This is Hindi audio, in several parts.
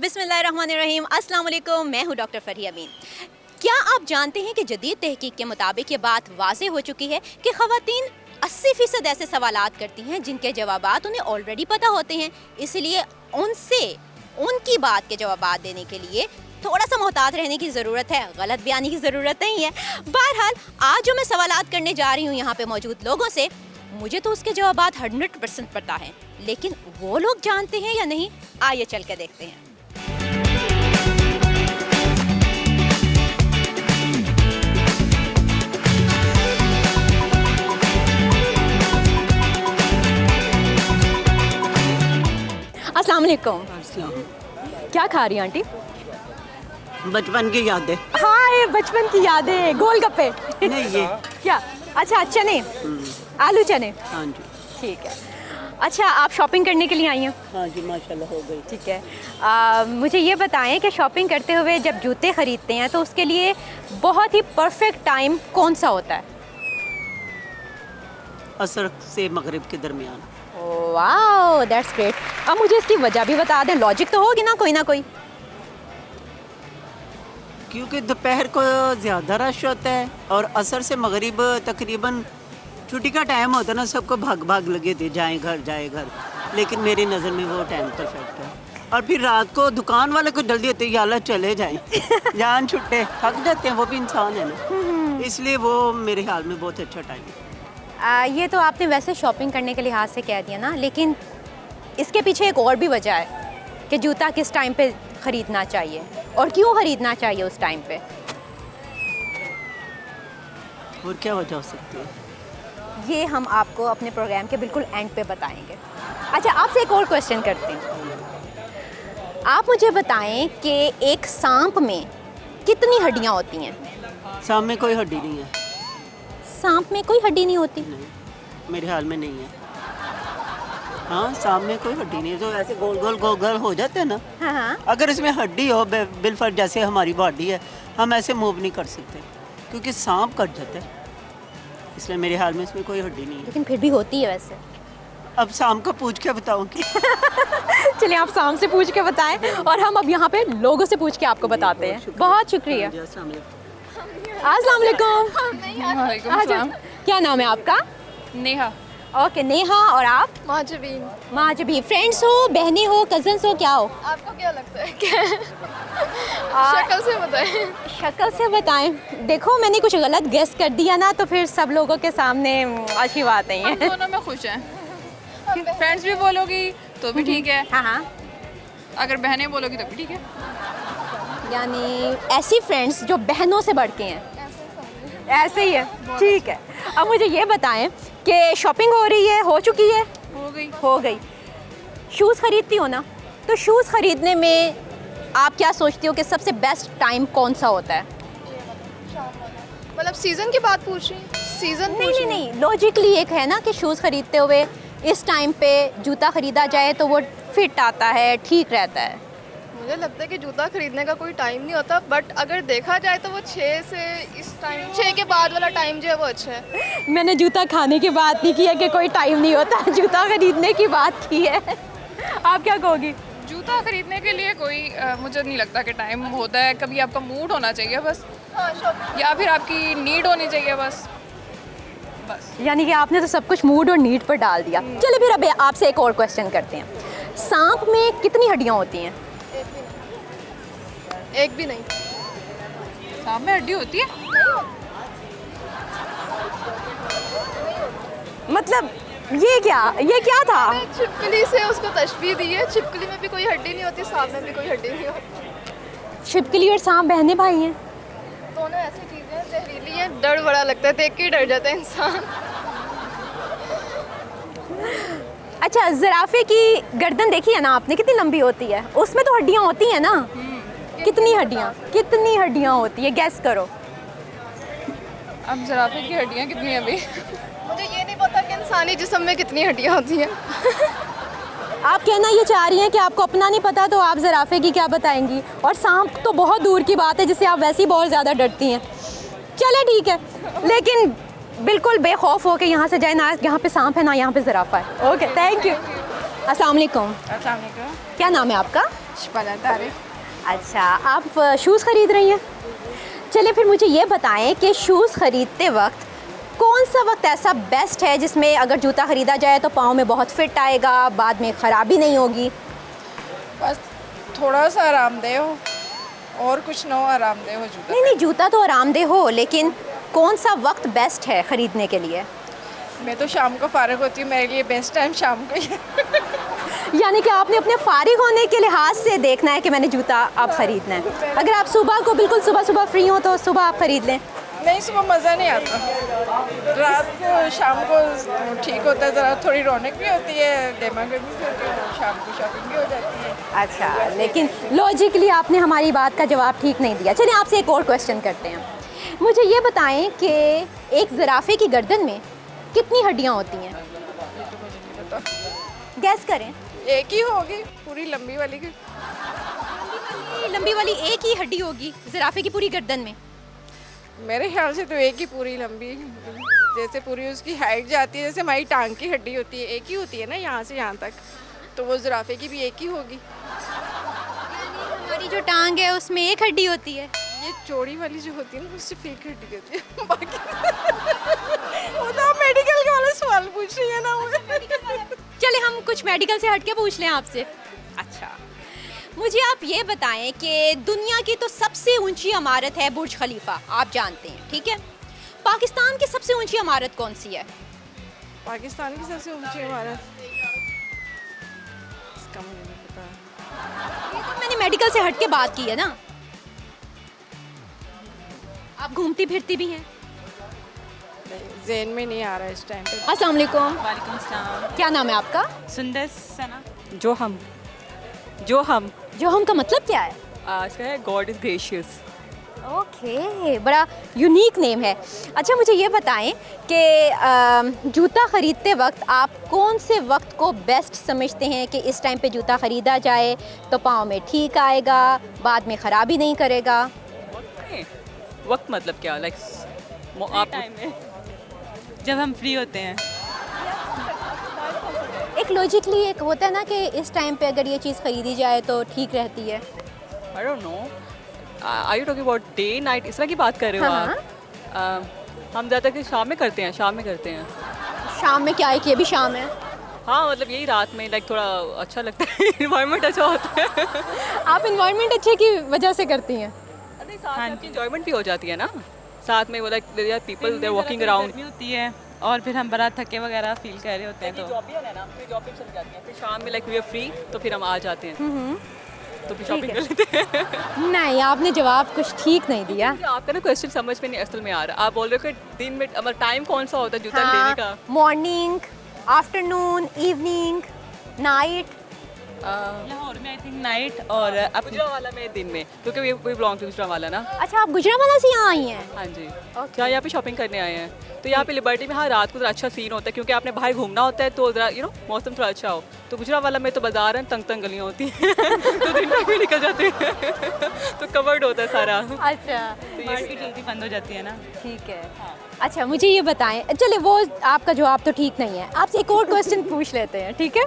बिस्मिल्लाहिर्रहमानिर्रहीम, अस्सलाम वालेकुम। मैं हूँ डॉक्टर फरिया अमीन। क्या आप जानते हैं कि जदीद तहकीक के मुताबिक ये बात वाज़ेह हो चुकी है कि ख़वातीन 80% ऐसे सवालात करती हैं जिनके जवाबात उन्हें ऑलरेडी पता होते हैं, इसलिए उनसे उनकी बात के जवाबात देने के लिए थोड़ा सा मोहतात रहने की ज़रूरत है, गलत बयानी की ज़रूरत नहीं है। बहरहाल आज जो मैं सवालात करने जा रही हूँ यहाँ पे मौजूद लोगों से, मुझे तो उसके जवाबात 100% पता है, लेकिन वो लोग जानते हैं या नहीं, आइए चल के देखते हैं। अस्सलाम वालेकुम। क्या खा रही हैं आंटी? बचपन की यादें। हाँ, ये बचपन की यादें। गोलगप्पे? नहीं, ये क्या? अच्छा, चने, आलू चने। हाँ जी। ठीक है। अच्छा, आप शॉपिंग करने के लिए आई हैं? हाँ जी, माशाल्लाह हो गई। ठीक है। मुझे ये बताएं कि शॉपिंग करते हुए जब जूते ख़रीदते हैं तो उसके लिए बहुत ही परफेक्ट टाइम कौन सा होता है? असर से मगरिब के दरमियान। Wow, that's great. अब मुझे इसकी वजह भी बता दें, लॉजिक तो होगी ना कोई। क्योंकि दोपहर को ज़्यादा रश होता है और असर से मगरिब तकरीबन छुट्टी का टाइम होता है ना, सबको भाग भाग लगे थे, जाए घर। लेकिन मेरी नज़र में वो टाइम परफेक्ट है। और फिर रात को दुकान वाले को जल्दी होती है, याला चले जाएं जान छुट्टे, थक जाते हैं, वो भी इंसान है ना, इसलिए वो मेरे ख्याल में बहुत अच्छा टाइम है। ये तो आपने वैसे शॉपिंग करने के लिहाज से कह दिया ना, लेकिन इसके पीछे एक और भी वजह है कि जूता किस टाइम पे ख़रीदना चाहिए और क्यों ख़रीदना चाहिए उस टाइम पे। और क्या वजह हो सकती है? ये हम आपको अपने प्रोग्राम के बिल्कुल एंड पे बताएंगे। अच्छा, आपसे एक और क्वेश्चन करते हैं। आप मुझे बताएं कि एक सांप में कितनी हड्डियां होती हैं? सांप में कोई हड्डी नहीं है। सांप में कोई हड्डी नहीं होती? नहीं, मेरे ख्याल में नहीं है। हाँ, सांप में कोई हड्डी नहीं है, तो ऐसे गोल गोल हो जाते हैं ना। हाँ। अगर इसमें हड्डी हो, बिलफर्ज जैसे हमारी बॉडी है, हम ऐसे मूव नहीं कर सकते क्योंकि सांप कट जाता है, इसलिए मेरे ख्याल में इसमें कोई हड्डी नहीं है। लेकिन फिर भी होती है वैसे। अब सांप को पूछ के बताऊंगी। चलिए, आप सांप से पूछ के बताएं और हम अब यहाँ पे लोगों से पूछ के आपको बताते हैं। बहुत शुक्रिया। अस्सलाम वालेकुम। वालेकुम आ जाओ। सलाम। क्या नाम है आपका? नेहा। ओके, नेहा। और आप? माजबीन। माजबी। फ्रेंड्स हो, बहनें हो, कजन्स हो, क्या हो? आपको क्या लगता है क्या? शक्ल से बताएं। शक्ल से बताएं। देखो, मैंने कुछ गलत गेस कर दिया ना तो फिर सब लोगों के सामने अच्छी बात नहीं हम है। दोनों में खुश हैं। फ्रेंड्स भी बोलोगी तो भी ठीक है, हाँ, अगर बहनें बोलोगी तो भी ठीक है। यानी ऐसी फ्रेंड्स जो बहनों से बढ़ के हैं, ऐसे ही है। ठीक है। अब मुझे ये बताएं कि शॉपिंग हो रही है, हो चुकी है? हो गई। शूज़ खरीदती हो ना, तो शूज़ खरीदने में आप क्या सोचती हो कि सबसे बेस्ट टाइम कौन सा होता है? मतलब सीजन की बात पूछ रही हैं? सीजन नहीं, लॉजिकली एक है ना कि शूज़ खरीदते हुए इस टाइम पे जूता खरीदा जाए तो वो फिट आता है, ठीक रहता है। मुझे लगता है कि जूता खरीदने का कोई टाइम नहीं होता, बट अगर देखा जाए तो वो 6 से इस टाइम 6 के बाद वाला टाइम जो है वो अच्छा है। मैंने जूता खाने की बात नहीं की है कि कोई टाइम नहीं होता, जूता खरीदने की बात की है। आप क्या कहोगी? जूता खरीदने के लिए कोई मुझे नहीं लगता कि टाइम होता है। कभी आपका मूड होना चाहिए बस, या फिर आपकी नीड होनी चाहिए बस। यानी कि आपने तो सब कुछ मूड और नीड पर डाल दिया। चलिए फिर अब आपसे एक और क्वेश्चन करते हैं। सांप में कितनी हड्डियां होती हैं? एक भी नहीं। सांप में हड्डी होती है? मतलब ये क्या था? छिपकली से उसको तशबीह दी है। छिपकली में भी कोई हड्डी नहीं होती, सांप में भी कोई हड्डी नहीं होती। छिपकली और सांप बहने भाई हैं। दोनों ऐसी चीज़ें हैं, जहरीली हैं, डर बड़ा लगता है, देख के ही डर जाता है इंसान। अच्छा, ज़राफ़े की गर्दन देखी है ना आपने, कितनी लंबी होती है? उसमें तो हड्डियां होती हैं ना। कितनी हड्डियां होती है, गैस करो। अब ज़राफ़े की हड्डियाँ कितनी हैं अभी? मुझे ये नहीं पता कि इंसानी जिस्म में कितनी हड्डियाँ होती हैं। आप कहना ये चाह रही हैं कि आपको अपना नहीं पता तो आप ज़राफ़े की क्या बताएंगी? और सांप तो बहुत दूर की बात है, जिससे आप वैसे ही बहुत ज़्यादा डरती हैं। चले ठीक है, लेकिन बिल्कुल बेखौफ हो के यहाँ से जाए ना, यहाँ पे सांप है ना यहाँ पे ज़राफ़ा है। Okay, thank you. अस्सलाम वालेकुम। अस्सलाम वालेकुम। क्या नाम है आपका? शबाना तारिक। अच्छा, आप शूज़ ख़रीद रही हैं। चलिए फिर मुझे ये बताएं कि शूज़ ख़रीदते वक्त कौन सा वक्त ऐसा बेस्ट है जिसमें अगर जूता ख़रीदा जाए तो पाँव में बहुत फिट आएगा, बाद में ख़राबी नहीं होगी। बस थोड़ा सा आरामदेह हो और कुछ ना हो, आरामदेह हो जूता। नहीं नहीं, जूता तो आरामदेह हो, लेकिन कौन सा वक्त बेस्ट है ख़रीदने के लिए? मैं तो शाम को फारिग होती हूँ, मेरे लिए बेस्ट टाइम शाम को ही है। यानी कि आपने अपने फारिग होने के लिहाज से देखना है कि मैंने जूता अब ख़रीदना है। अगर आप सुबह को बिल्कुल सुबह सुबह फ्री हो तो सुबह आप ख़रीद लें। नहीं, सुबह मज़ा नहीं आता, रात को शाम को ठीक होता है, ज़रा थोड़ी रौनक भी होती है, दिमाग भी होती है, शाम को शॉपिंग भी हो जाती है। अच्छा, लेकिन लॉजिकली आपने हमारी बात का जवाब ठीक नहीं दिया। चलिए आपसे एक और क्वेश्चन करते हैं। मुझे ये बताएं कि एक ज़राफ़े की गर्दन में कितनी हड्डियाँ होती हैं? ये तो मुझे नहीं पता। गैस करें। एक ही होगी पूरी लंबी वाली की। लंबी वाली एक ही हड्डी होगी ज़राफ़े की पूरी गर्दन में। मेरे ख्याल से तो एक ही पूरी लंबी, जैसे पूरी उसकी हाइट जाती है, जैसे हमारी टांग की हड्डी होती है, एक ही होती है ना यहाँ से यहाँ तक, तो वो ज़राफ़े की भी एक ही होगी। हमारी जो टांग है उसमें एक हड्डी होती है। ये चौड़ी वाली जो होती है ना, उससे फेक हड्डी होती है। बाकी वो तो आप मेडिकल के वाले सवाल पूछ रही है ना मुझे। चले हम कुछ मेडिकल से हटके पूछ लें आपसे। अच्छा, मुझे आप ये बताएं कि दुनिया की तो सबसे ऊंची इमारत है बुर्ज खलीफा, आप जानते हैं, ठीक है। पाकिस्तान की सबसे ऊंची इमारत कौन सी है? पाकिस्तान की सबसे ऊंची इमारत, इसका मुझे नहीं पता। ये तो मैंने मेडिकल से हटके बात की है ना। आप घूमती फिरती भी हैं। ज़हन में नहीं आ रहा है इस टाइम पे। अस्सलाम वालेकुम। वालेकुम सलाम। क्या नाम है आपका? सुंदर सना। जो हम जो हम का मतलब क्या है? आज का है गॉड इज़ ग्रेशियस। ओके, बड़ा यूनिक नेम है। अच्छा, मुझे ये बताएं कि जूता ख़रीदते वक्त आप कौन से वक्त को बेस्ट समझते हैं कि इस टाइम पे जूता ख़रीदा जाए तो पाँव में ठीक आएगा, बाद में ख़राबी नहीं करेगा? वक्त मतलब क्या, लाइक आप टाइम में जब हम फ्री होते हैं। एक लॉजिकली एक होता है ना कि इस टाइम पे अगर ये चीज़ ख़रीदी जाए तो ठीक रहती है। I don't know, are you talking about day night, इस तरह की बात कर रहे हो हाँ, आप? हम ज़्यादातर शाम में करते हैं, शाम में करते हैं। शाम में क्या है कि अभी शाम है। हाँ, मतलब यही रात में, लाइक थोड़ा अच्छा लगता है, इन्वायरमेंट अच्छा होता है। आप इन्वायरमेंट अच्छे की वजह से करती हैं? नहीं, साथ में आपकी इंजॉयमेंट भी हो जाती है ना, साथ में वो like people they are walking around. गर्मी होती है और फिर हम बड़ा थके वगैरह फील कर रहे होते हैं, तो जॉब भी है ना, फिर जॉब पे चली जाती है, फिर शाम में लाइक वी आर फ्री, तो फिर हम आ जाते हैं, तो फिर शॉपिंग कर लेते हैं। नहीं, आपने जवाब कुछ ठीक नहीं दिया। मुझे आपका ना क्वेश्चन समझ में नहीं असल में आ रहा। आप बोल रहे हो कि दिन में मतलब टाइम कौन सा होता है जूता लेने का? Morning, afternoon, evening, night. Lahore में आई थिंक नाइट और अब गुजरावाला में दिन में, क्योंकि वी बिलोंग टू गुजरावाला ना। अच्छा, आप गुजरावाला से यहाँ आई हैं? हाँ जी, क्या यहाँ पे शॉपिंग करने आए हैं, तो यहाँ पे लिबर्टी में हाँ रात को थोड़ा अच्छा सीन होता है, क्योंकि आपने बाहर घूमना होता है तो ज़रा मौसम थोड़ा अच्छा हो। तो गुजरावाला में तो बाजार हैं, तंग तंग गलियाँ होती हैं तो दिन में भी निकल जाते हैं तो कवर्ड होता है सारा। अच्छा, मार्केट जल्दी बंद हो जाती है ना। ठीक है। अच्छा, मुझे ये बताएं, चले वो आपका जवाब तो ठीक नहीं है, आपसे एक और क्वेश्चन पूछ लेते हैं, ठीक है?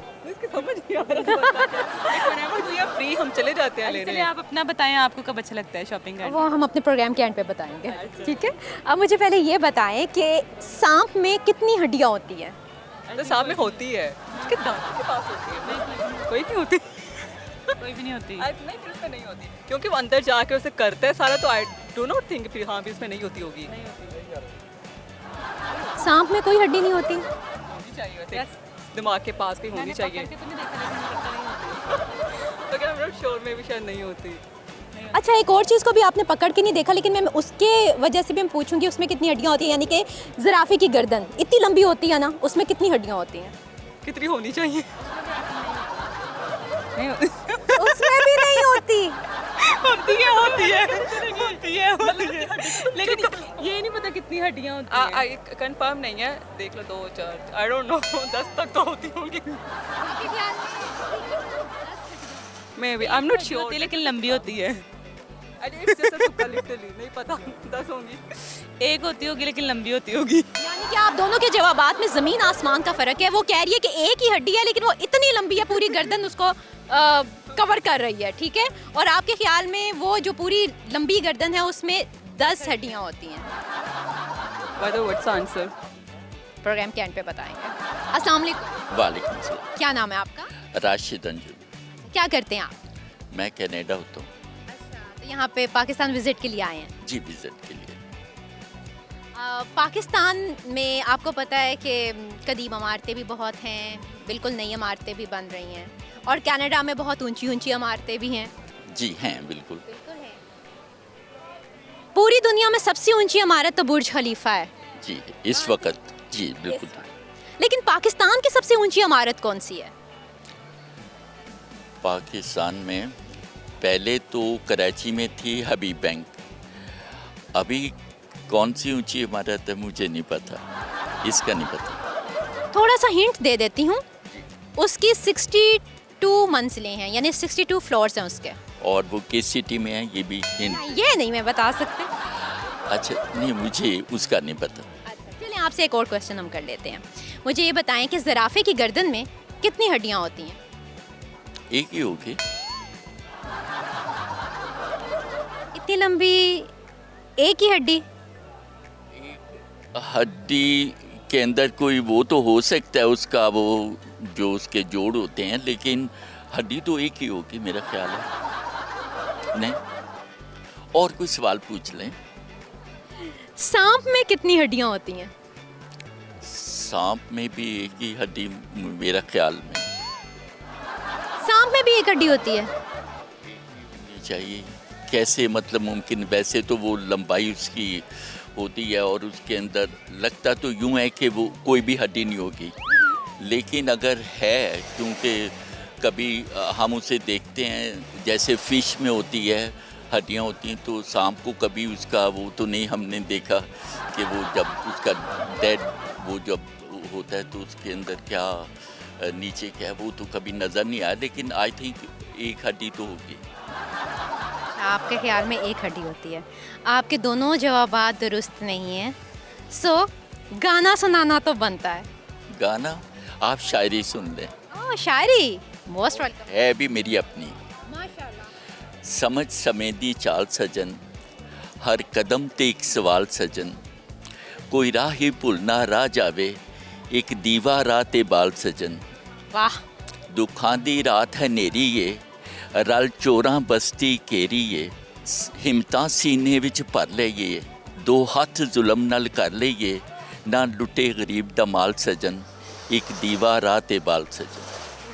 समझ नहीं आ रहा, फ्री हम चले जाते हैं चलिए लेने। आप अपना बताएं, आपको कब अच्छा लगता है शॉपिंग करना? वो हम अपने प्रोग्राम के एंड पे बताएंगे, ठीक है? अब मुझे पहले ये बताएं कि सांप में कितनी हड्डियाँ होती हैं? तो सामने होती है, उसके दांतों के पास होती है, कोई नहीं होती। कोई भी नहीं होती। नहीं, फिर उसमें नहीं होती, क्योंकि वो अंदर जाके उसे करता है सारा, तो आई डू नॉट थिंक फिर हाँ भी इसमें नहीं होती होगी। सांप में कोई हड्डी नहीं होती? होनी चाहिए वैसे, दिमाग के पास भी होनी चाहिए, तो क्या I'm not sure में भी शायद नहीं होती। अच्छा, एक और चीज़ को भी आपने पकड़ के नहीं देखा, लेकिन मैं उसके वजह से भी मैं पूछूंगी उसमें कितनी हड्डियाँ होती हैं, यानी कि ज़राफ़े की गर्दन इतनी लंबी होती है ना, उसमें कितनी हड्डियाँ होती हैं? कितनी होनी चाहिए? नहीं उसमें भी नहीं होती। होती है, होती है, होती है, होती है, लेकिन ये नहीं पता कितनी हड्डियाँ होती हैं। कंफर्म नहीं है, देख लो 2 4 आई डोंट नो 10 तक तो होती होंगी। Maybe I am not sure, लेकिन लंबी होती है। नहीं पता 10 होंगी। एक होती होगी लेकिन लंबी होती होगी। यानी कि आप दोनों के जवाबात में ज़मीन आसमान का फ़र्क है। वो कह रही है कि एक ही हड्डी है लेकिन वो इतनी लंबी है, पूरी गर्दन उसको कवर कर रही है, ठीक है। और आपके ख्याल में वो जो पूरी लंबी गर्दन है उसमें 10 हड्डियां होती हैं? By the way, what's the answer? Program के एंड पे बताएंगे। अस्सलाम वालेकुम, वालेकुम सलाम। क्या नाम है आपका? राशिद अंजुम। क्या करते हैं आप? मैं कनाडा होता हूँ। तो यहाँ पे पाकिस्तान विजिट के लिए आए हैं। जी, विजिट के लिए। पाकिस्तान में आपको पता है कि कदीम इमारतें भी बहुत हैं, बिल्कुल नई इमारतें भी बन रही हैं, और कनाडा में बहुत ऊंची ऊंची इमारतें भी हैं। जी हैं, बिल्कुल। पूरी दुनिया में सबसे ऊंची इमारत तो बुर्ज खलीफा है, जी, इस वक्त जी बिल्कुल। लेकिन पाकिस्तान की सबसे ऊंची इमारत कौन सी है? पाकिस्तान में पहले तो कराची में थी हबीब बैंक। अभी कौन सी ऊंची इमारत है मुझे नहीं पता, इसका नहीं पता। थोड़ा सा हिंट दे देती हूँ, उसकी 62 मंजिलें हैं, यानी 62 फ्लोर्स हैं उसके। और वो किस सिटी में है ये भी हिंट? ये नहीं मैं बता सकती। अच्छा, नहीं मुझे उसका नहीं पता। चलिए आपसे एक और क्वेश्चन हम कर लेते हैं। मुझे ये बताएं कि ज़राफ़े की गर्दन में कितनी हड्डियाँ होती हैं? एक ही होगी। इतनी लंबी एक ही हड्डी? हड्डी के अंदर कोई वो तो हो सकता है उसका, वो जो उसके जोड़ होते हैं, लेकिन हड्डी तो एक ही होगी मेरा ख्याल है। नहीं, और कोई सवाल पूछ लें। सांप में कितनी हड्डियाँ होती हैं? सांप में भी एक ही हड्डी मेरा ख्याल में सांप में भी एक हड्डी होती है? होनी चाहिए। कैसे मतलब मुमकिन? वैसे तो वो लंबाई उसकी होती है और उसके अंदर लगता तो यूं है कि वो कोई भी हड्डी नहीं होगी, लेकिन अगर है, क्योंकि कभी हम उसे देखते हैं जैसे फिश में होती है हड्डियां होती हैं, तो सांप को कभी उसका वो तो नहीं हमने देखा कि वो जब उसका डेड वो जब होता है तो उसके अंदर क्या नीचे क्या है वो तो कभी नज़र नहीं आया, लेकिन आई थिंक एक हड्डी तो होगी। आपके ख्याल में एक हड्डी होती है। आपके दोनों जवाबात दुरुस्त नहीं हैं, सो गाना सुनाना तो बनता है। गाना? आप शायरी सुन लें। ओह, शायरी, मोस्ट वेलकम। है भी मेरी अपनी। माशाल्लाह। समझ समेदी चाल सजन, हर कदम ते एक सवाल सजन, कोई राह ही भुल ना राह जावे, एक दीवा राह ते बाल सजन। वाह। दुखां दी रात है नेरी ये, रल चोरां बस्ती केरी ये, हिम्मतां सीने विच भर लईए, दो हत्थ जुलम नाल कर लईए, ना लुटे गरीब दा माल सजन, एक दीवा राह ते बाल सजन।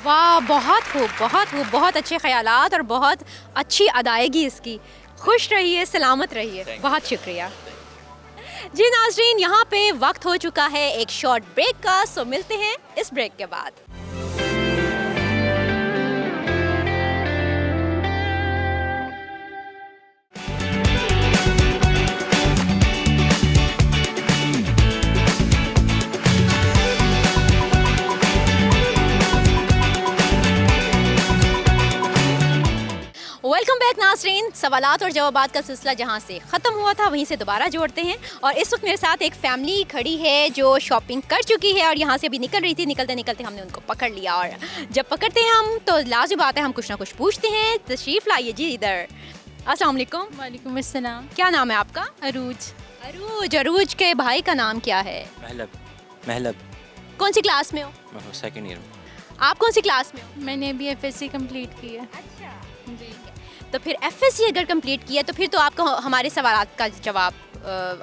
वाह, बहुत खूब, बहुत खूब, बहुत अच्छे ख्यालात और बहुत अच्छी अदायगी इसकी। खुश रहिए, सलामत रहिए, बहुत शुक्रिया। जी नाज़रीन, यहाँ पे वक्त हो चुका है एक शॉर्ट ब्रेक का, सो मिलते हैं इस ब्रेक के बाद। वेलकम बैक नाज़रीन। सवालात और जवाबात का सिलसिला जहाँ से ख़त्म हुआ था वहीं से दोबारा जोड़ते हैं, और इस वक्त मेरे साथ एक फैमिली खड़ी है जो शॉपिंग कर चुकी है और यहाँ से अभी निकल रही थी। निकलते निकलते हमने उनको पकड़ लिया, और जब पकड़ते हैं हम तो लाज़िम बात है हम कुछ ना कुछ पूछते हैं। तशरीफ़ लाइए जी इधर। अस्सलाम वालेकुम। वालेकुम अस्सलाम। क्या नाम है आपका? अरूज। अरूज। अरूज के भाई का नाम क्या है? महलब। महलब। कौन सी क्लास में हो? मैं सेकंड ईयर में। आप कौन सी क्लास में हो? मैंने अभी एफएससी कंप्लीट की है। अच्छा जी। तो फिर एफएससी अगर कंप्लीट किया तो फिर तो आपको हमारे सवालात का जवाब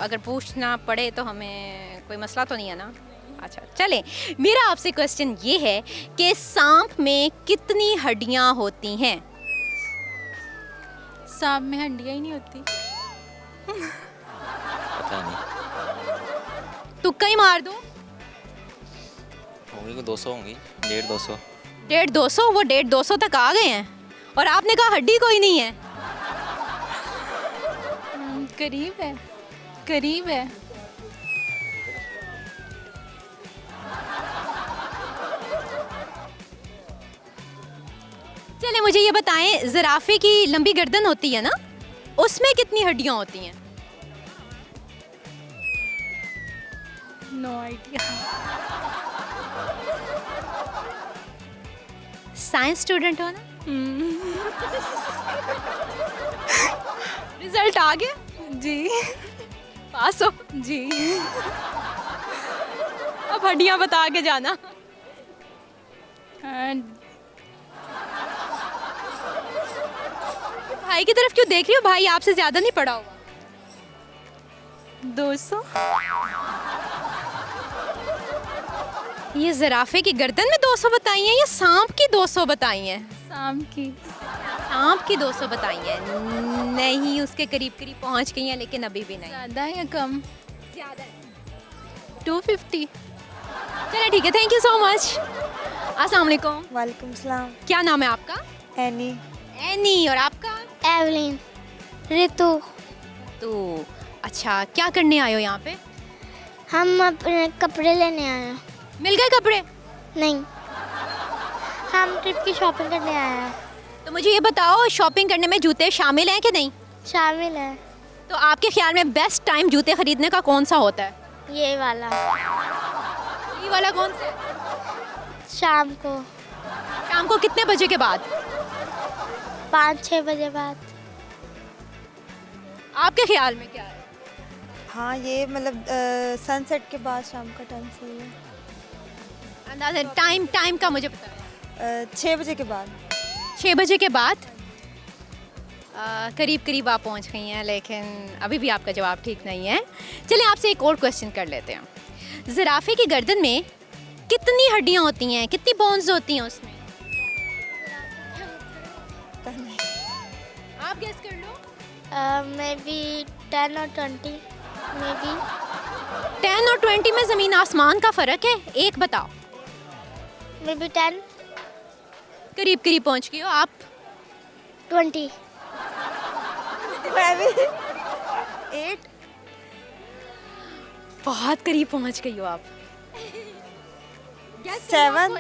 अगर पूछना पड़े तो हमें कोई मसला तो नहीं है ना? अच्छा चलें, मेरा आपसे क्वेश्चन ये है कि सांप में कितनी हड्डियां होती हैं? सांप में हड्डियाँ ही नहीं होती। पता नहीं। तुक्का ही मार दो। होंगी 200 होंगी, 150-200। 150-200? वो 150-200 तक आ गए हैं और आपने कहा हड्डी कोई नहीं है। करीब है, करीब है। चले मुझे ये बताएं, ज़राफ़े की लंबी गर्दन होती है ना, उसमें कितनी हड्डियां होती हैं? No idea. साइंस स्टूडेंट हो ना? रिजल्ट आ गया? जी पास हो? जी। अब हड्डियां बता के जाना। भाई की तरफ क्यों देख रही हो? भाई आपसे ज्यादा नहीं पढ़ा होगा। 200। ये ज़राफ़े की गर्दन में 200 बताई हैं या सांप की 200 बताई हैं? शाम की। सांप की 200 बताई हैं। नहीं, उसके करीब करीब पहुंच गई हैं लेकिन अभी भी नहीं। ज़्यादा या कम? ज़्यादा है। 250। चलिए ठीक है, थैंक यू सो मच। अस्सलाम वालेकुम। वालेकुम सलाम। क्या नाम है आपका? एनी। एनी। और आपका? एवलिन। रितु। तो अच्छा, क्या करने आए हो यहाँ पे? हम अपने कपड़े लेने आए हैं। मिल गए कपड़े? नहीं, हम ट्रिप की शॉपिंग करने आए हैं। तो मुझे ये बताओ, शॉपिंग करने में जूते शामिल हैं कि नहीं? शामिल है। तो आपके ख्याल में बेस्ट टाइम जूते खरीदने का कौन सा होता है? ये वाला ये वाला कौन सा? शाम को शाम को कितने बजे के बाद? 5-6 बजे बाद। आपके ख्याल में क्या है? हाँ, ये मतलब सनसेट के बाद शाम का टाइम सही है। अंदाज़ा टाइम का मुझे पता है। 6 बजे के बाद। 6 बजे के बाद? करीब करीब आप पहुंच गई हैं, लेकिन अभी भी आपका जवाब ठीक नहीं है। चलिए आपसे एक और क्वेश्चन कर लेते हैं। ज़राफ़े की गर्दन में कितनी हड्डियां होती हैं, कितनी बोन्स होती हैं उसमें? आप गेस कर लो। मे बी 10 और 20 मे बी। 10 और 20 में ज़मीन आसमान का फ़र्क है। एक बताओ। May be 10। करीब करीब पहुंच गई हो आप। 20। मैं भी 8। बहुत करीब पहुंच गई हो आप। 7।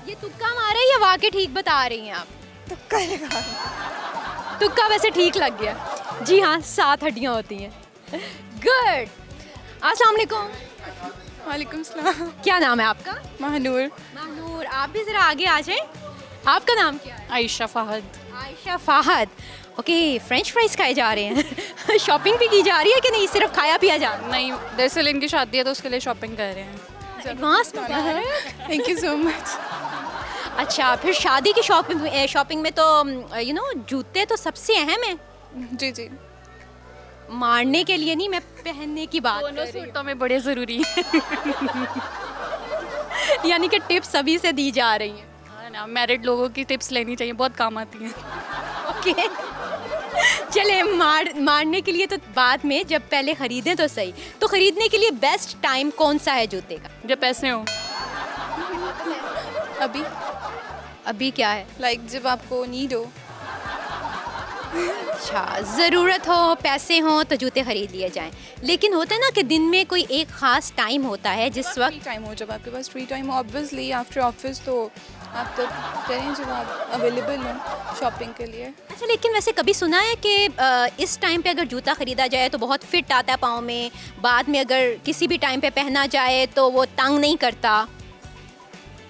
ये तुक्का मारा है या वाकई ठीक बता रही हैं आप? तुक्का लगा। तुक्का वैसे ठीक लग गया। जी हाँ, 7 हड्डियां होती हैं। गुड। अस्सलाम वालेकुम। वालेकुम सलाम। क्या नाम है आपका? महानूर। मानूर। आप भी ज़रा आगे आ जाएं। आपका नाम क्या है? Ayesha Fahd. Ayesha Fahd. Okay, French fries खाए जा रहे हैं। शॉपिंग भी की जा रही है कि नहीं, सिर्फ खाया पिया जा रहा है? नहीं, दरअसल इनकी शादी है तो उसके लिए शॉपिंग कर रहे हैं। Advance Mubarak. Thank you so much. अच्छा, फिर शादी की शॉपिंग में तो जूते तो सबसे अहम है। जी जी। मारने के लिए नहीं, मैं पहनने की बात दोनों कर रही सूटों में बड़े ज़रूरी हैं। हूँ। यानी कि टिप्स सभी से दी जा रही हैं। हाँ ना, मैरिड लोगों की टिप्स लेनी चाहिए, बहुत काम आती हैं। ओके। चले, मारने के लिए तो बाद में, जब पहले खरीदें तो सही। तो खरीदने के लिए बेस्ट टाइम कौन सा है जूते का? जब पैसे हो। अभी क्या है? लाइक जब आपको नीड हो। अच्छा, ज़रूरत हो, पैसे हों तो जूते खरीद लिए जाएं। लेकिन होता है ना कि दिन में कोई एक ख़ास टाइम होता है जिस फ्री वक्त टाइम हो, जब आपके पास फ्री टाइम हो, ऑब्वियसली आफ्टर ऑफिस, तो आप तब करें जब आप अवेलेबल हों शॉपिंग के लिए। अच्छा, लेकिन वैसे कभी सुना है कि इस टाइम पे अगर जूता ख़रीदा जाए तो बहुत फिट आता है पाँव में, बाद में अगर किसी भी टाइम पे पहना जाए तो वो तंग नहीं करता?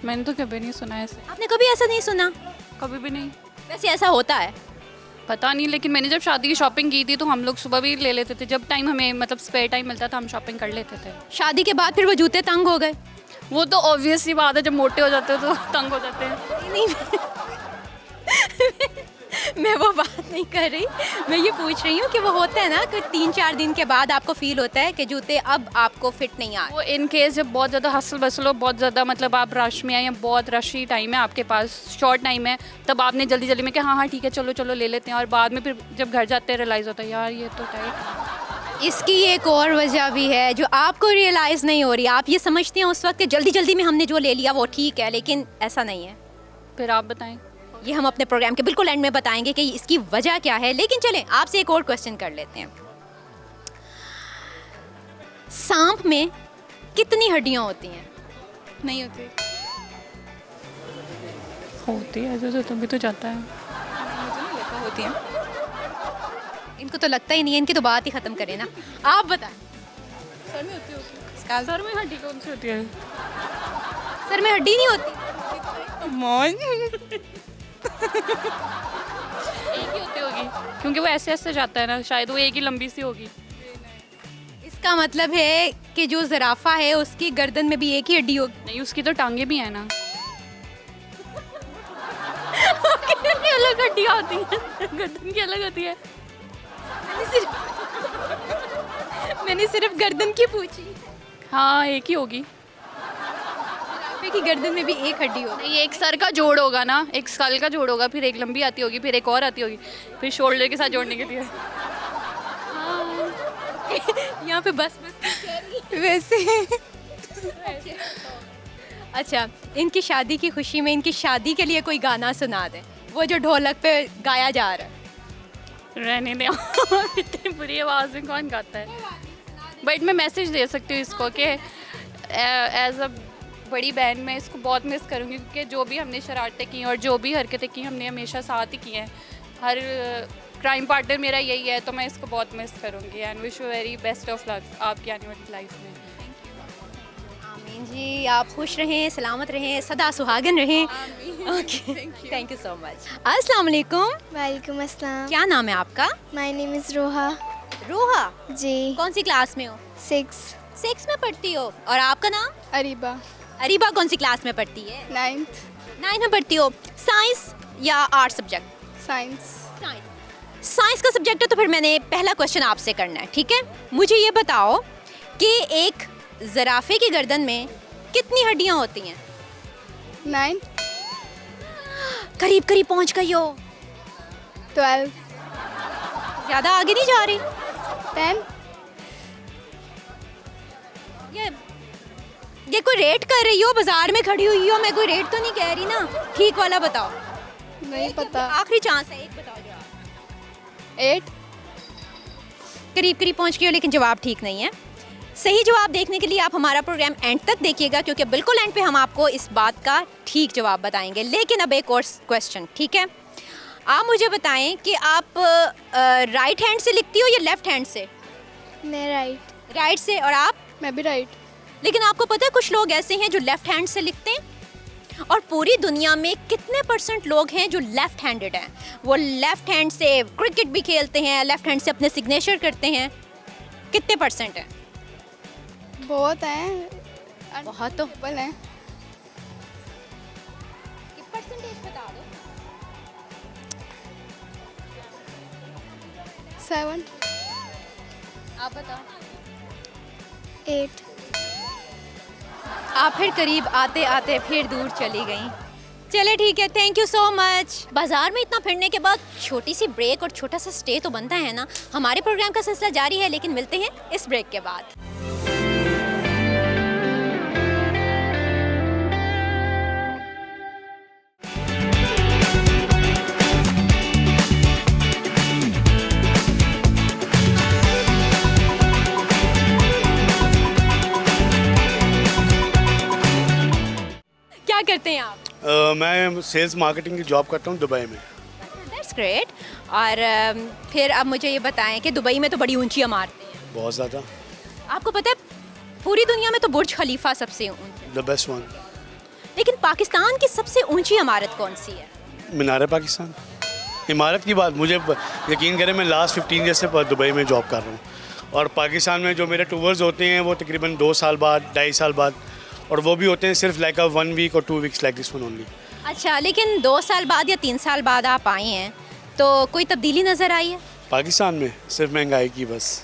मैंने तो कभी नहीं सुना ऐसे। आपने कभी ऐसा नहीं सुना? कभी भी नहीं। वैसे ऐसा होता है? पता नहीं, लेकिन मैंने जब शादी की शॉपिंग की थी तो हम लोग सुबह भी ले लेते थे, जब टाइम हमें मतलब स्पेयर टाइम मिलता था हम शॉपिंग कर लेते थे। शादी के बाद फिर वो जूते तंग हो गए? वो तो ऑब्वियस ही बात है, जब मोटे हो जाते हैं तो तंग हो जाते हैं। नहीं, मैं वो बात नहीं कर रही। मैं ये पूछ रही हूँ कि वो होता है ना कि 3-4 दिन के बाद आपको फील होता है कि जूते अब आपको फिट नहीं आ रहे। वो इन केस जब बहुत ज़्यादा हसल बसल हो, बहुत ज़्यादा मतलब आप रश में आए या बहुत रशी टाइम है आपके पास, शॉर्ट टाइम है, तब आपने जल्दी जल्दी में कि हाँ हाँ ठीक है चलो चलो ले लेते हैं, और बाद में फिर जब घर जाते हैं रियलाइज़ होता है यार ये तो टाइट। इसकी एक और वजह भी है जो आपको रियलाइज़ नहीं हो रही। आप ये समझते हैं उस वक्त कि जल्दी जल्दी में हमने जो ले लिया वो ठीक है, लेकिन ऐसा नहीं है। फिर आप बताएं। ये हम अपने प्रोग्राम के बिल्कुल एंड में बताएंगे कि इसकी वजह क्या है। लेकिन चलें आपसे एक और क्वेश्चन कर लेते हैं। सांप में कितनी हड्डियां होती हैं? नहीं होती। होती है जो तभी तो जाता है। मुझे नहीं लगता होती है। इनको तो लगता ही नहीं है, इनकी तो बात ही ख़त्म करें ना। आप बताएं। सर में होती है। सर में हड्डी कौन सी होती है? सर में हड्डी नहीं होती? एक ही होती होगी क्योंकि वो ऐसे ऐसे जाता है ना, शायद वो एक ही लंबी सी होगी। इसका मतलब है कि जो ज़राफ़ा है उसकी गर्दन में भी एक ही हड्डी होगी। नहीं, उसकी तो टांगे भी हैं ना। कितनी अलग हड्डियाँ होती हैं, गर्दन की अलग होती है। मैंने सिर्फ गर्दन की पूछी। हाँ, एक ही होगी। ज़राफ़े की गर्दन में भी एक हड्डी होगी। नहीं, एक सर का जोड़ होगा ना, एक स्कल का जोड़ होगा, फिर एक लंबी आती होगी, फिर एक और आती होगी, फिर शोल्डर के साथ जोड़ने के लिए। यहाँ पे बस वैसे अच्छा, इनकी शादी की खुशी में इनकी शादी के लिए कोई गाना सुना दें, वो जो ढोलक पे गाया जा रहा है। रहने दें। इतनी बुरी आवाज़ में कौन गाता है। बट मैं मैसेज दे सकती हूँ इसको कि एज अ बड़ी बहन मैं इसको बहुत मिस करूँगी, क्योंकि जो भी हमने शरारतें की और जो भी हरकतें की हमने हमेशा साथ ही की हैं। हर क्राइम पार्टनर मेरा यही है, तो मैं इसको बहुत मिस करूँगी and wish you very best of luck आपकी आने वाली लाइफ में। आमीन जी, आप खुश रहें, सलामत रहें, सदा सुहागन रहें। Okay, thank you so much. अस्सलाम वालेकुम। वालेकुम अस्सलाम। क्या नाम है आपका? माय नेम इज़ रोहा। रोहा जी। कौन सी क्लास में हो? 6 में पढ़ती हो। और आपका नाम? अरीबा। अरीबा कौन सी क्लास में पढ़ती है? 9th में पढ़ती हो। साइंस या आर्ट सब्जेक्ट? साइंस। साइंस का सब्जेक्ट है, तो फिर मैंने पहला क्वेश्चन आपसे करना है, ठीक है? मुझे ये बताओ कि एक ज़राफ़े की गर्दन में कितनी हड्डियाँ होती हैं? 9 करीब करीब पहुँच गई हो। 12 ज़्यादा आगे नहीं जा रही। 10 ये कोई रेट कर रही हो? बाजार में खड़ी हुई हो, मैं कोई रेट तो नहीं कह रही ना। ठीक वाला बताओ। नहीं पता। आखिरी चांस है, एक बताओ जवाब। 8 करीब करीब पहुंच गई हो, लेकिन जवाब ठीक नहीं है। सही जवाब देखने के लिए आप हमारा प्रोग्राम एंड तक देखिएगा, क्योंकि बिल्कुल एंड पे हम आपको इस बात का ठीक जवाब बताएंगे। लेकिन अब एक और क्वेश्चन, ठीक है? आप मुझे बताएं कि आप राइट हैंड से लिखती हो या लेफ्ट हैंड से? मैं राइट। राइट से। और आप? मैं भी राइट। लेकिन आपको पता है कुछ लोग ऐसे हैं जो लेफ्ट हैंड से लिखते हैं, और पूरी दुनिया में कितने % लोग हैं जो लेफ्ट हैंडेड हैं? वो लेफ्ट हैंड से क्रिकेट भी खेलते हैं, लेफ्ट हैंड से अपने सिग्नेचर करते हैं। कितने % हैं? बहुत हैं। बहुत तो डबल हैं। परसेंटेज बता दो। 7। आप बताओ। 8। आप फिर करीब आते आते फिर दूर चली गई। चले ठीक है, थैंक यू सो मच। बाजार में इतना फिरने के बाद छोटी सी ब्रेक और छोटा सा स्टे तो बनता है ना। हमारे प्रोग्राम का सिलसिला जारी है, लेकिन मिलते हैं इस ब्रेक के बाद। क्या करते हैं आप? मैं सेल्स मार्केटिंग की जॉब करता हूँ दुबई में। That's great. और फिर अब मुझे ये बताएं कि दुबई में तो बड़ी ऊंची इमारतें हैं। बहुत ज़्यादा। आपको पता है पूरी दुनिया में तो बुर्ज खलीफा सबसे ऊंचा, द बेस्ट वन। लेकिन पाकिस्तान की सबसे ऊंची इमारत कौन सी है? मीनार पाकिस्तान। इमारत की बात मुझे यकीन करें, मैं लास्ट 15 ईयर से दुबई में जॉब कर रहा हूँ, और पाकिस्तान में जो मेरे टूर्स होते हैं वो तकरीबन 2 साल बाद, 2.5 साल बाद, और वो भी होते हैं सिर्फ लाइक 1 वीक और 2 weeks like this one only. अच्छा, लेकिन 2 साल बाद या 3 साल बाद आप आई हैं, तो कोई तब्दीली नज़र आई है? पाकिस्तान में सिर्फ महंगाई की बस,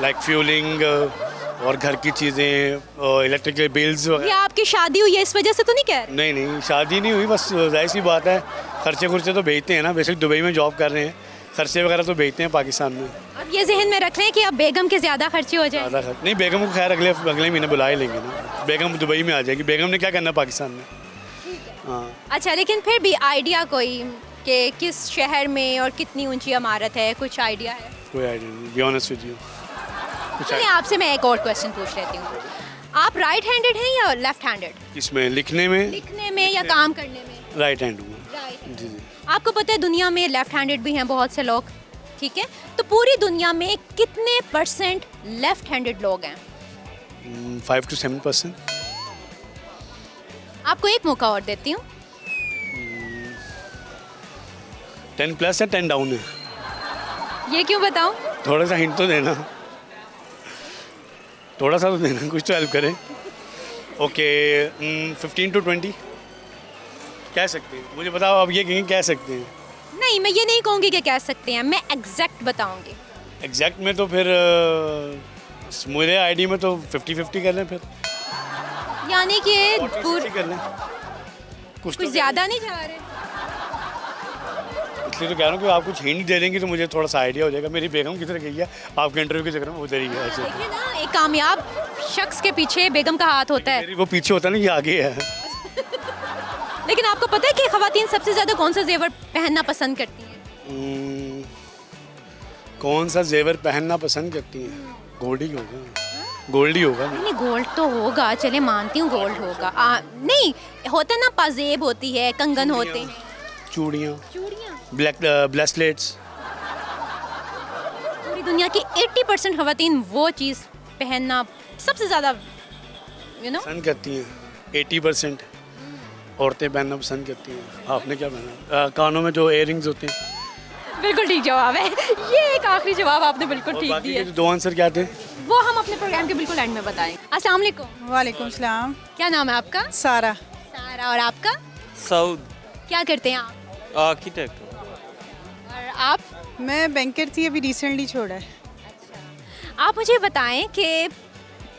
लाइक फ्यूलिंग और घर की चीज़ें, इलेक्ट्रिकल बिल्स। ये आपकी शादी हुई है इस वजह से तो नहीं कह रहे? नहीं नहीं, शादी नहीं हुई, बस जाहिर सी बात है, खर्चे खुर्चे तो भेजते हैं ना। बेसिक दुबई में जॉब कर रहे हैं, खर्चे वगैरह तो भेजते हैं पाकिस्तान में। अब ये जहन में रख लें कि अब बेगम के ज़्यादा खर्चे हो जाए। ज़्यादा खर्च नहीं, बेगम को खैर अगले महीने बुला ही लेंगे ना। बेगम दुबई में आ जाएगी, बेगम ने क्या करना पाकिस्तान में। हाँ। अच्छा, लेकिन फिर भी आइडिया कोई कि किस शहर में और कितनी ऊंची इमारत है, कुछ आइडिया है? कोई आइडिया नहीं, बी ऑनेस्ट विद यू। चलिए आपसे मैं एक और क्वेश्चन पूछ लेती हूँ। आप राइट हैंडेड हैं या लेफ्ट हैंडेड? इसमें लिखने में या काम करने में? राइट हैंड हूँ जी जी। आपको पता है दुनिया में लेफ्ट हैंडेड भी हैं बहुत से लोग, ठीक है? तो पूरी दुनिया में कितने % लेफ्ट हैंडेड लोग हैं? 5 to 7%। आपको एक मौका और देती हूँ। 10 प्लस है 10 डाउन है। ये क्यों बताऊं? थोड़ा सा हिंट तो देना, थोड़ा सा तो देना, कुछ तो हेल्प करें। ओके 15 to 20 कह सकते हैं, मुझे बताओ आप ये कह सकते हैं। नहीं, मैं ये नहीं कहूँगी कि कह सकते हैं, मैं एग्जैक्ट बताऊंगी। एग्जैक्ट में तो फिर मेरे आईडी में तो 50-50 कर लें, फिर यानी कि 40-60 कर लें, कुछ तो ज़्यादा नहीं जा रहे। इसलिए तो कह रहा हूँ कि आप कुछ हिंट दे देंगे तो मुझे थोड़ा सा आइडिया हो जाएगा। मेरी बेगम किधर गई है आपके इंटरव्यू के चक्कर में, उधर ही है ऐसे। देखिए ना, एक कामयाब शख्स के पीछे बेगम का हाथ होता है। मेरी वो पीछे होता है ना, ये आगे है। लेकिन आपको पता है कि ख़वातीन सबसे ज़्यादा कौन सा जेवर पहनना पसंद करती हैं? कौन सा जेवर पहनना पसंद करती हैं? गोल्ड ही होगा, गोल्ड ही होगा। नहीं, गोल्ड तो होगा, चले मानती हूँ गोल्ड होगा। नहीं होता ना, पाजेब होती है, कंगन होते हैं, चूड़ियाँ, चूड़ियाँ, ब्रेसलेट्स। पूरी दुनिया की 80% ख़वातीन वो चीज़ पहनना सबसे ज़्यादा पसंद करती हैं। 80% औरतें पहनना पसंद करती हैं। आपने क्या पहना? कानों में जो इयररिंग्स होते हैं। बिल्कुल ठीक जवाब है। ये एक आखिरी जवाब आपने बिल्कुल ठीक बाकी दिया। के जो 2 आंसर क्या थे? वो हम अपने प्रोग्राम के बिल्कुल एंड में बताएंगे। अस्सलाम वालेकुम। वालेकुम सलाम। क्या नाम है आपका? सारा। सारा। और आपका? साउद क्या करते हैं आप? आर्किटेक्ट। और आप? मैं बैंकर थी, अभी रिसेंटली छोड़ा है। आप मुझे बताएं कि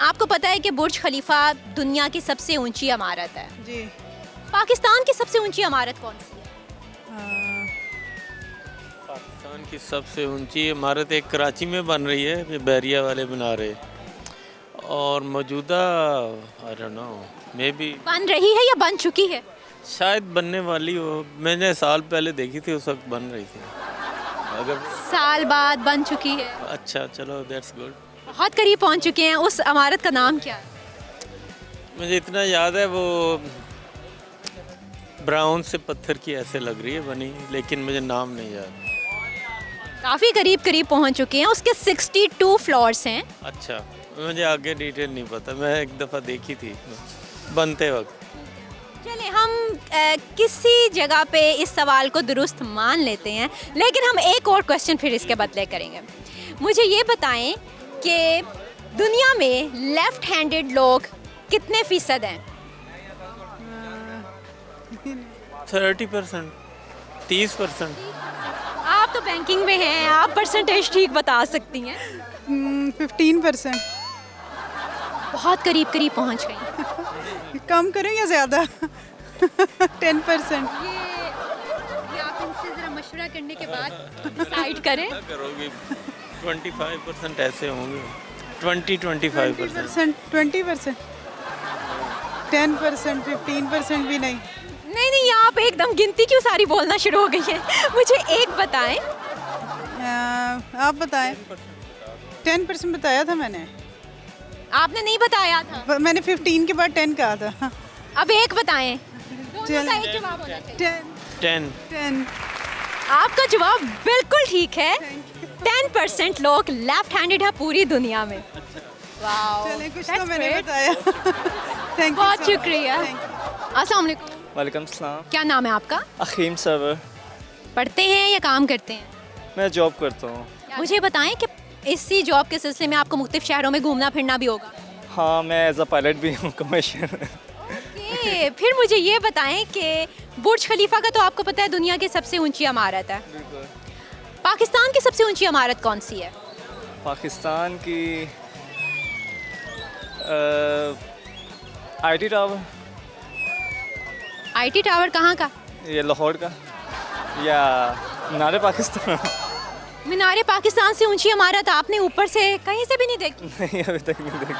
आपको पता है कि बुर्ज खलीफा दुनिया की सबसे ऊंची इमारत है जी। पाकिस्तान की सबसे ऊंची इमारत कौन सी है? पाकिस्तान की सबसे ऊंची इमारत एक कराची में बन रही है, ये बैरिया वाले बना रहे, और मौजूदा आई डोंट नो, मे बी बन रही है या बन चुकी है? शायद बनने वाली हो। मैंने साल पहले देखी थी, उस वक्त बन रही थी। अगर साल बाद बन चुकी है। अच्छा, चलो दैट्स गुड। बहुत करीब पहुंच चुके हैं। उस इमारत का नाम क्या है? मुझे इतना याद है, वो ब्राउन से पत्थर की ऐसे लग रही है बनी, लेकिन मुझे नाम नहीं याद। काफ़ी करीब पहुंच चुके हैं। उसके 62 फ्लोर्स हैं। अच्छा, मुझे आगे डिटेल नहीं पता, मैं एक दफ़ा देखी थी बनते वक्त। चले हम किसी जगह पे इस सवाल को दुरुस्त मान लेते हैं, लेकिन हम एक और क्वेश्चन फिर इसके बदले करेंगे। मुझे ये बताएं कि दुनिया में लेफ्ट हैंडेड लोग कितने फीसद हैं? 30%, 30%। आप तो बैंकिंग में हैं, आप परसेंटेज ठीक बता सकती हैं। 15%। बहुत करीब पहुंच गई। कम करें या ज़्यादा? 10%। ये आप इनसे ज़रा मशवरा करने के बाद डिसाइड करें। क्या करोगी? 25% ऐसे होंगे, 20-25%। 20%, 10%, 15% भी नहीं। नहीं, आप एकदम गिनती क्यों सारी बोलना शुरू हो गई है? मुझे एक बताएं। आप बताएं। 10% बताया था मैंने। आपने नहीं बताया था। मैंने 15 के बाद 10 कहा था। अब एक बताएं। दोनों का एक जवाब होना चाहिए। 10। आपका जवाब बिल्कुल ठीक है। 10% लोग लेफ्ट हैंडेड है पूरी दुनिया में। वाओ, चलें, कुछ तो मैंने बताया। थैंक यू, बहुत शुक्रिया। अस्सलाम वालेकुम। वालेकुम सलाम। क्या नाम है आपका? अखीम सर्वर। पढ़ते हैं या काम करते हैं? मैं जॉब करता हूँ। मुझे बताएं कि इसी जॉब के सिलसिले में आपको मुख्तलिफ शहरों में घूमना फिरना भी होगा। हाँ, मैं एज अ पायलट भी हूँ कमर्शियल। फिर मुझे ये बताएं कि बुर्ज खलीफा का तो आपको पता है दुनिया की सबसे ऊंची इमारत है। पाकिस्तान की सबसे ऊंची इमारत कौन सी है? पाकिस्तान की IT टावर। IT टावर कहाँ का? ये लाहौर का, या मीनार पाकिस्तान। मीनार पाकिस्तान से ऊंची इमारत आपने ऊपर से कहीं से भी नहीं देखी? नहीं, अभी तक नहीं देखी।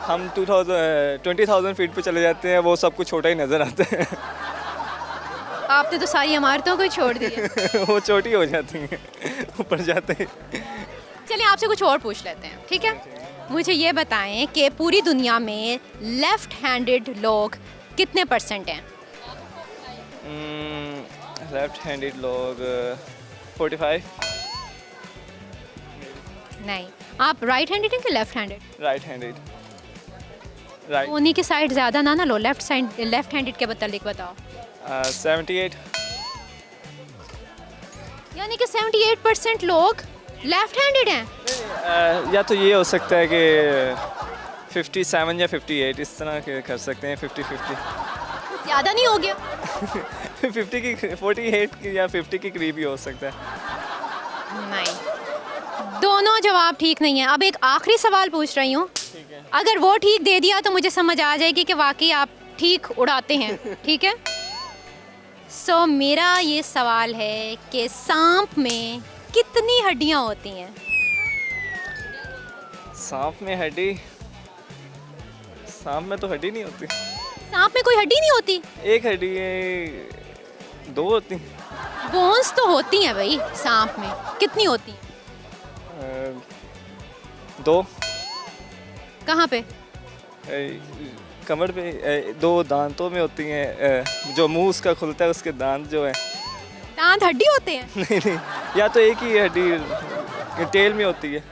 हम 20,000 फीट पे चले जाते हैं, वो सब कुछ छोटा ही नज़र आता है। आपने तो सारी इमारतों को ही छोड़ दिया। वो छोटी हो जाती हैं ऊपर जाते ही। चलिए आपसे कुछ और पूछ लेते हैं, ठीक है? मुझे ये बताएं कि पूरी दुनिया में लेफ्ट हैंडेड लोग कितने % हैं? लेफ्ट हैंडेड लोग 45। नहीं, आप राइट हैंडेड हैं कि left handed? Right handed. Right. उन्हीं की साइड ज़्यादा ना लो, लेफ्ट हैंडेड के मतलब बताओ। 78। यानी कि 78% लोग लेफ्ट हैंडेड हैं। या तो ये हो सकता है कि 57 या 58 इस तरह के कर सकते हैं, 50-50 ज़्यादा नहीं हो गया? 50 की 48 की या 50 के करीब ही हो सकता है। नहीं, दोनों जवाब ठीक नहीं है। अब एक आखिरी सवाल पूछ रही हूँ, अगर वो ठीक दे दिया तो मुझे समझ आ जाएगी कि वाकई आप ठीक उड़ाते हैं, ठीक है? सो मेरा ये सवाल है कि सांप में कितनी हड्डियाँ होती हैं? सांप में हड्डी, सांप में तो हड्डी नहीं होती। सांप में कोई हड्डी नहीं होती? एक हड्डी दो होती। बोन्स तो होती हैं भाई सांप में, कितनी होती हैं? 2। कहाँ पे? कमर पे 2 दांतों में होती हैं, जो मुंह उसका खुलता है उसके दांत जो है। दांत हड्डी होते हैं? नहीं नहीं, या तो एक ही हड्डी टेल में होती है।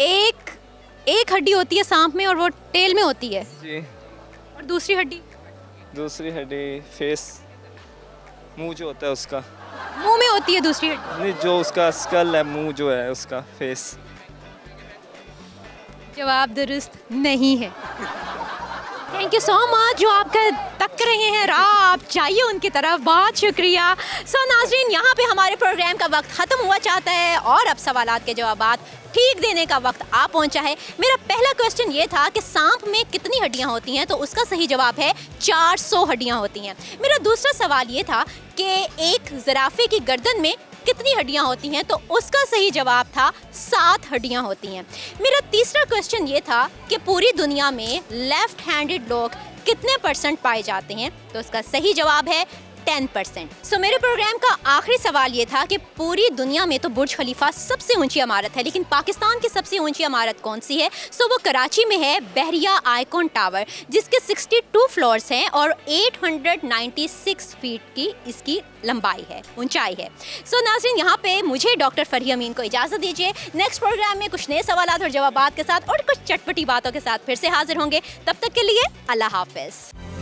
एक हड्डी होती है सांप में और वो टेल में होती है जी। और दूसरी हड्डी? दूसरी हड्डी फेस, मुंह जो होता है उसका। मुंह में होती है दूसरी हड्डी? नहीं, जो उसका स्कल है, मुंह जो है उसका, फेस। जवाब दुरुस्त नहीं है। थैंक यू सो मच जो आपका तक रहे हैं राह, आप चाहिए उनकी तरफ, बहुत शुक्रिया। सो नाज़रीन, यहाँ पे हमारे प्रोग्राम का वक्त ख़त्म हुआ चाहता है और अब सवालात के जवाबात ठीक देने का वक्त आ पहुँचा है। मेरा पहला क्वेश्चन ये था कि सांप में कितनी हड्डियाँ होती हैं, तो उसका सही जवाब है 400 हड्डियाँ होती हैं। मेरा दूसरा सवाल ये था कि एक ज़राफ़े की गर्दन में कितनी हड्डियाँ होती हैं, तो उसका सही जवाब था 7 हड्डियाँ होती हैं। मेरा तीसरा क्वेश्चन ये था कि पूरी दुनिया में लेफ्ट हैंडेड लोग कितने % पाए जाते हैं, तो उसका सही जवाब है 10%। सो मेरे प्रोग्राम का आखिरी सवाल ये था कि पूरी दुनिया में तो बुर्ज खलीफा सबसे ऊंची इमारत है, लेकिन पाकिस्तान की सबसे ऊंची इमारत कौन सी है? सो वो कराची में है बहरिया आइकॉन टावर, जिसके 62 फ्लोर्स हैं और 896 फीट की इसकी लंबाई है, ऊंचाई है। सो नाज़रीन, यहाँ पे मुझे डॉक्टर फरिया अमीन को इजाज़त दीजिए। नेक्स्ट प्रोग्राम में कुछ नए सवालात और जवाबात के साथ और कुछ चटपटी बातों के साथ फिर से हाजिर होंगे। तब तक के लिए अल्लाह हाफ़िज़।